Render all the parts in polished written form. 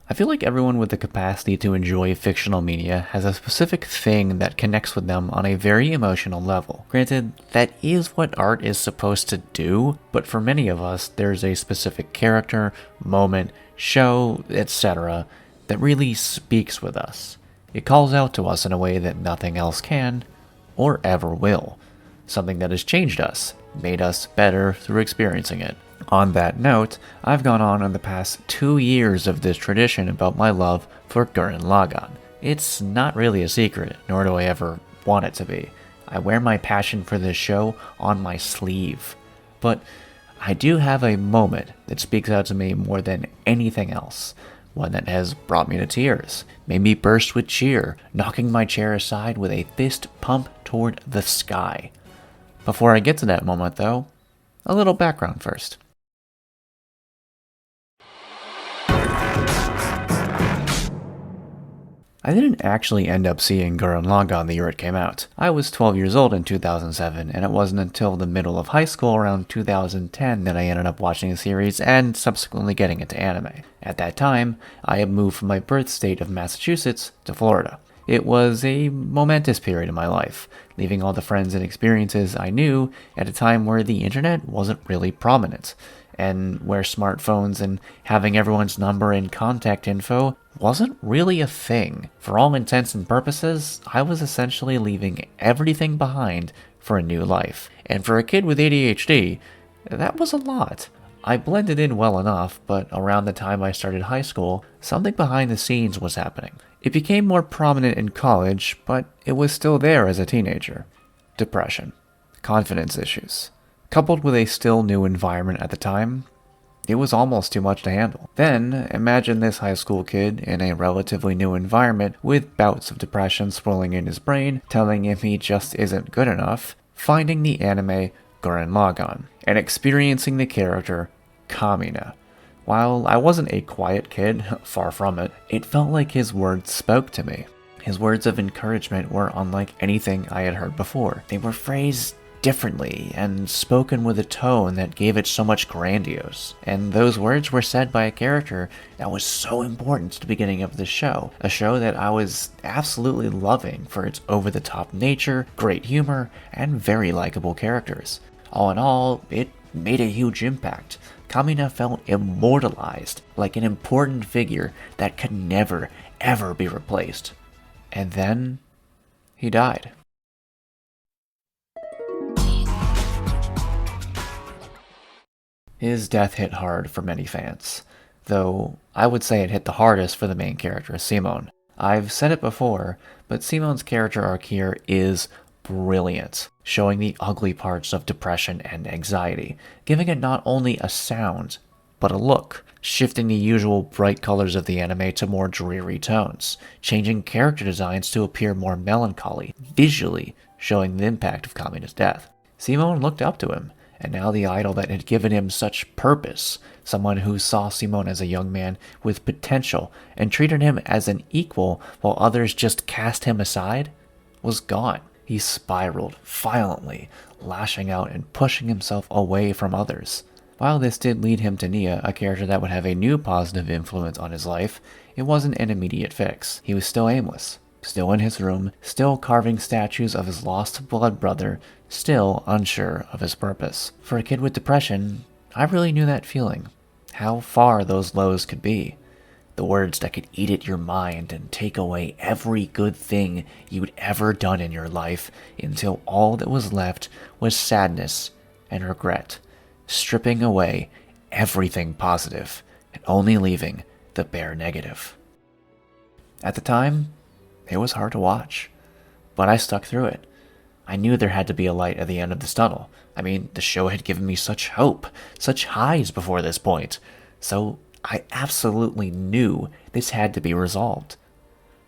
I feel like everyone with the capacity to enjoy fictional media has a specific thing that connects with them on a very emotional level. Granted, that is what art is supposed to do, but for many of us, there's a specific character, moment, show, etc. that really speaks with us. It calls out to us in a way that nothing else can, or ever will. Something that has changed us, made us better through experiencing it. On that note, I've gone on in the past 2 years of this tradition about my love for Gurren Lagann. It's not really a secret, nor do I ever want it to be. I wear my passion for this show on my sleeve. But I do have a moment that speaks out to me more than anything else. One that has brought me to tears, made me burst with cheer, knocking my chair aside with a fist pump toward the sky. Before I get to that moment though, a little background first. I didn't actually end up seeing Gurren Lagann the year it came out. I was 12 years old in 2007, and it wasn't until the middle of high school around 2010 that I ended up watching the series and subsequently getting into anime. At that time, I had moved from my birth state of Massachusetts to Florida. It was a momentous period in my life, leaving all the friends and experiences I knew at a time where the internet wasn't really prominent, and where smartphones and having everyone's number and contact info wasn't really a thing. For all intents and purposes, I was essentially leaving everything behind for a new life. And for a kid with ADHD, that was a lot. I blended in well enough, but around the time I started high school, something behind the scenes was happening. It became more prominent in college, but it was still there as a teenager. Depression. Confidence issues. Coupled with a still new environment at the time, it was almost too much to handle. Then, imagine this high school kid in a relatively new environment with bouts of depression swirling in his brain, telling him he just isn't good enough, finding the anime Gurren Lagann, and experiencing the character Kamina. While I wasn't a quiet kid, far from it, it felt like his words spoke to me. His words of encouragement were unlike anything I had heard before. They were phrased differently and spoken with a tone that gave it so much grandiose. And those words were said by a character that was so important to the beginning of the show. A show that I was absolutely loving for its over-the-top nature, great humor, and very likable characters. All in all, it made a huge impact. Kamina felt immortalized, like an important figure that could never, ever be replaced. And then, he died. His death hit hard for many fans, though I would say it hit the hardest for the main character, Simone. I've said it before, but Simone's character arc here is brilliant, showing the ugly parts of depression and anxiety, giving it not only a sound, but a look, shifting the usual bright colors of the anime to more dreary tones, changing character designs to appear more melancholy, visually showing the impact of Kamina's death. Simone looked up to him, and now the idol that had given him such purpose, someone who saw Simone as a young man with potential and treated him as an equal while others just cast him aside, was gone. He spiraled violently, lashing out and pushing himself away from others. While this did lead him to Nia, a character that would have a new positive influence on his life, it wasn't an immediate fix. He was still aimless, still in his room, still carving statues of his lost blood brother, still unsure of his purpose. For a kid with depression, I really knew that feeling. How far those lows could be. The words that could eat at your mind and take away every good thing you'd ever done in your life until all that was left was sadness and regret, stripping away everything positive and only leaving the bare negative. At the time, it was hard to watch, but I stuck through it. I knew there had to be a light at the end of this tunnel. I mean, the show had given me such hope, such highs before this point, so I absolutely knew this had to be resolved.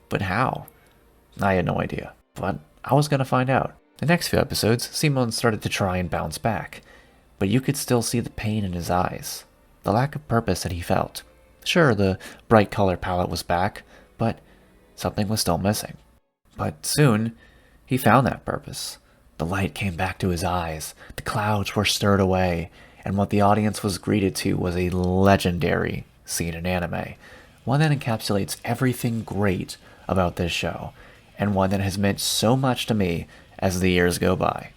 But how? I had no idea, but I was going to find out. The next few episodes, Simone started to try and bounce back, but you could still see the pain in his eyes, the lack of purpose that he felt. Sure, the bright color palette was back, but something was still missing. But soon, he found that purpose. The light came back to his eyes, the clouds were stirred away, and what the audience was greeted to was a legendary scene in anime, one that encapsulates everything great about this show, and one that has meant so much to me as the years go by.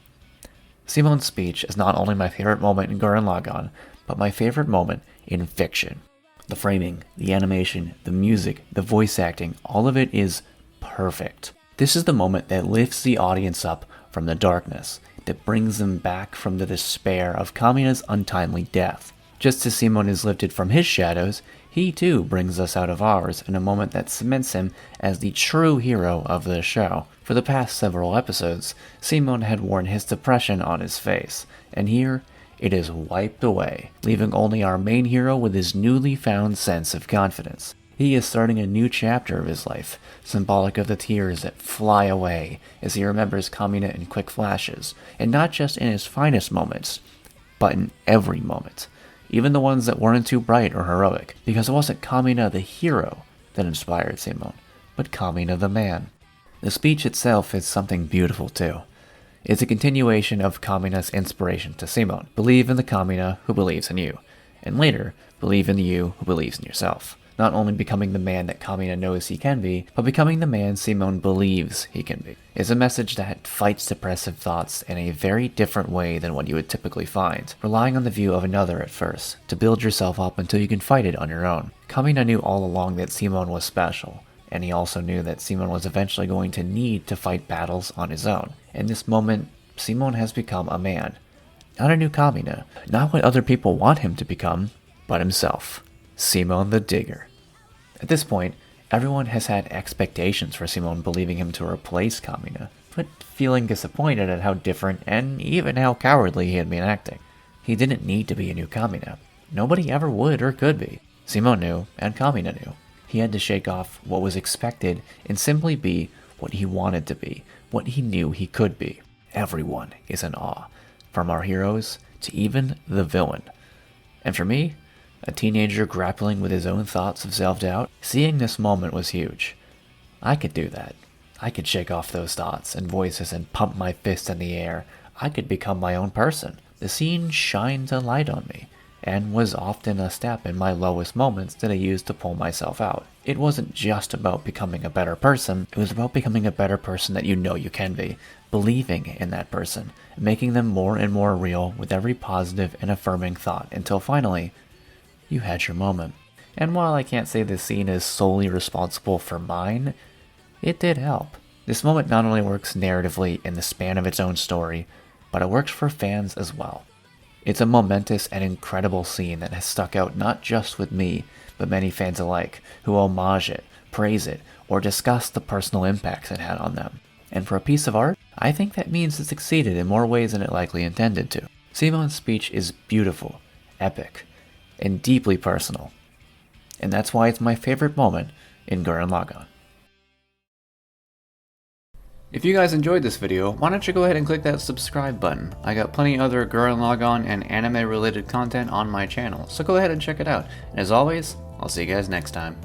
Simon's speech is not only my favorite moment in Gurren Lagann, but my favorite moment in fiction. The framing, the animation, the music, the voice acting, all of it is perfect. This is the moment that lifts the audience up from the darkness, that brings them back from the despair of Kamina's untimely death. Just as Simon is lifted from his shadows, he too brings us out of ours in a moment that cements him as the true hero of the show. For the past several episodes, Simon had worn his depression on his face, and here it is wiped away, leaving only our main hero with his newly found sense of confidence. He is starting a new chapter of his life, symbolic of the tears that fly away as he remembers Kamina in quick flashes, and not just in his finest moments, but in every moment, even the ones that weren't too bright or heroic, because it wasn't Kamina the hero that inspired Simon, but Kamina the man. The speech itself is something beautiful too. It's a continuation of Kamina's inspiration to Simon. Believe in the Kamina who believes in you, and later, believe in the you who believes in yourself. Not only becoming the man that Kamina knows he can be, but becoming the man Simon believes he can be. It's a message that fights depressive thoughts in a very different way than what you would typically find, relying on the view of another at first, to build yourself up until you can fight it on your own. Kamina knew all along that Simon was special, and he also knew that Simon was eventually going to need to fight battles on his own. In this moment, Simon has become a man. Not a new Kamina, not what other people want him to become, but himself. Simon the Digger. At this point, everyone has had expectations for Simon believing him to replace Kamina, but feeling disappointed at how different and even how cowardly he had been acting. He didn't need to be a new Kamina. Nobody ever would or could be. Simon knew, and Kamina knew. He had to shake off what was expected and simply be what he wanted to be, what he knew he could be. Everyone is in awe, from our heroes to even the villain. And for me, a teenager grappling with his own thoughts of self-doubt, seeing this moment was huge. I could do that. I could shake off those thoughts and voices and pump my fist in the air. I could become my own person. The scene shined a light on me, and was often a step in my lowest moments that I used to pull myself out. It wasn't just about becoming a better person, it was about becoming a better person that you know you can be, believing in that person, making them more and more real with every positive and affirming thought, until finally, you had your moment. And while I can't say this scene is solely responsible for mine, it did help. This moment not only works narratively in the span of its own story, but it works for fans as well. It's a momentous and incredible scene that has stuck out not just with me, but many fans alike, who homage it, praise it, or discuss the personal impacts it had on them. And for a piece of art, I think that means it succeeded in more ways than it likely intended to. Simon's speech is beautiful, epic, and deeply personal. And that's why it's my favorite moment in Gurren Lagann. If you guys enjoyed this video, why don't you go ahead and click that subscribe button. I got plenty other Gurren Lagann and anime related content on my channel, so go ahead and check it out. And as always, I'll see you guys next time.